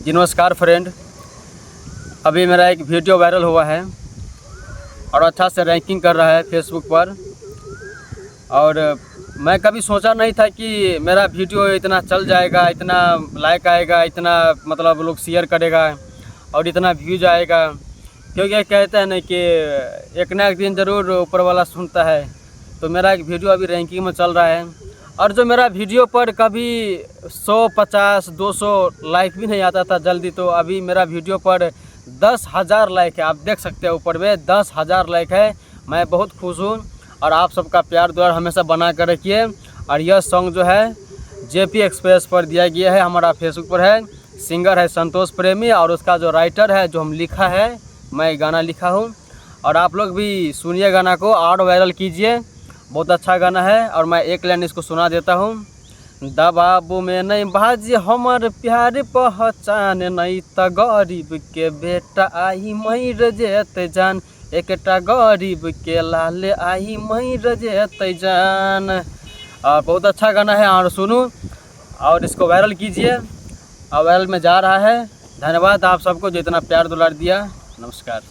जी नमस्कार फ्रेंड। अभी मेरा एक वीडियो वायरल हुआ है और अच्छा से रैंकिंग कर रहा है फेसबुक पर। और मैं कभी सोचा नहीं था कि मेरा वीडियो इतना चल जाएगा, इतना लाइक आएगा, इतना मतलब लोग शेयर करेगा और इतना व्यूज आएगा। क्योंकि कहते हैं ना कि एक ना एक दिन ज़रूर ऊपर वाला सुनता है। तो मेरा एक वीडियो अभी रैंकिंग में चल रहा है और जो मेरा वीडियो पर कभी 100, 50, 200 लाइक भी नहीं आता था जल्दी, तो अभी मेरा वीडियो पर 10,000 लाइक है। आप देख सकते हैं ऊपर में 10,000 लाइक है। मैं बहुत खुश हूँ और आप सबका प्यार दुआर हमेशा बना कर रखिए। और यह सॉन्ग जो है जेपी एक्सप्रेस पर दिया गया है, हमारा फेसबुक पर है। सिंगर है संतोष प्रेमी और उसका जो राइटर है, जो हम लिखा है, मैं गाना लिखा हूँ। और आप लोग भी सुनिए गाना को और वायरल कीजिए, बहुत अच्छा गाना है। और मैं एक लाइन इसको सुना देता हूँ। दबाबू में नहीं बाजी हमर प्यार पहचान, नहीं त गरीब के बेटा आई मर जेत जान, एकटा गरीब के लाल आई मर जेत जान। और बहुत अच्छा गाना है और सुनूं और इसको वायरल कीजिए। और वायरल में जा रहा है। धन्यवाद आप सबको जो इतना प्यार दुलार दिया। नमस्कार।